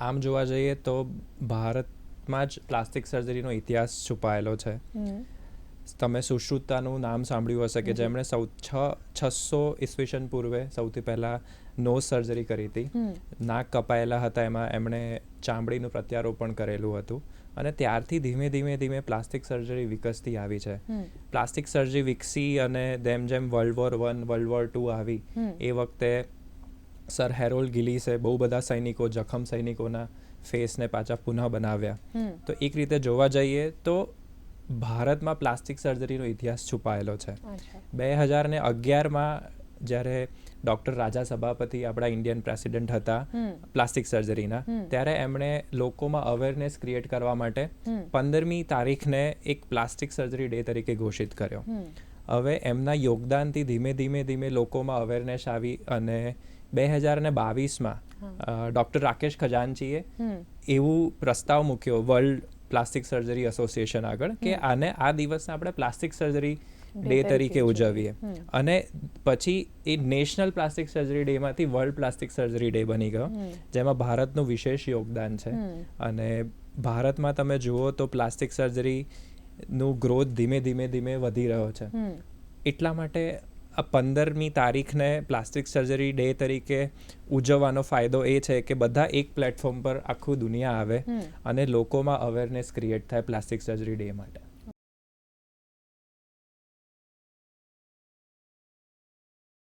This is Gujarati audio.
આમ જોવા જઈએ તો ભારતમાં જ પ્લાસ્ટિક સર્જરીનો ઇતિહાસ છુપાયેલો છે. તમે સુશ્રુતાનું નામ સાંભળ્યું હશે કે જેમણે 600 ઈસવીસન પૂર્વે સૌથી પહેલાં નોઝ સર્જરી કરી હતી. નાક કપાયેલા હતા, એમાં એમણે ચામડીનું પ્રત્યારોપણ કરેલું હતું અને ત્યારથી ધીમે ધીમે પ્લાસ્ટિક સર્જરી વિકસતી આવી છે. પ્લાસ્ટિક સર્જરી વિકસી અને જેમ વર્લ્ડ વોર 1 વર્લ્ડ વોર 2 આવી એ વખતે સર હેરોલ્ડ ગિલિસે બહુ બધા જખમ સૈનિકોના ફેસને પાછા પુનઃ બનાવ્યા. તો એક રીતે જોવા જઈએ તો ભારતમાં પ્લાસ્ટિક સર્જરીનો ઇતિહાસ છુપાયેલો છે. 2011માં જ્યારે ડૉક્ટર રાજા સભાપતિ આપણા ઇન્ડિયન પ્રેસિડેન્ટ હતા પ્લાસ્ટિક સર્જરીના, ત્યારે એમણે લોકોમાં અવેરનેસ ક્રિએટ કરવા માટે 15મી તારીખને એક પ્લાસ્ટિક સર્જરી ડે તરીકે ઘોષિત કર્યો. હવે એમના યોગદાનથી ધીમે લોકોમાં અવેરનેસ આવી અને 2022માં ડૉક્ટર રાકેશ ખજાનચીએ એવું પ્રસ્તાવ મૂક્યો વર્લ્ડ પ્લાસ્ટિક સર્જરી એસોસિએશન આગળ કે આ દિવસને આપણે પ્લાસ્ટિક સર્જરી ડે તરીકે ઉજવીએ. અને પછી એ નેશનલ પ્લાસ્ટિક સર્જરી ડેમાંથી વર્લ્ડ પ્લાસ્ટિક સર્જરી ડે બની ગયો, જેમાં ભારતનું વિશેષ યોગદાન છે. અને ભારતમાં તમે જુઓ તો પ્લાસ્ટિક સર્જરીનું ગ્રોથ ધીમે વધી રહ્યો છે. એટલા માટે આ 15મી તારીખને પ્લાસ્ટિક સર્જરી ડે તરીકે ઉજવવાનો ફાયદો એ છે કે બધા એક પ્લેટફોર્મ પર આખું દુનિયા આવે અને લોકોમાં અવેરનેસ ક્રિએટ થાય પ્લાસ્ટિક સર્જરી ડે માટે.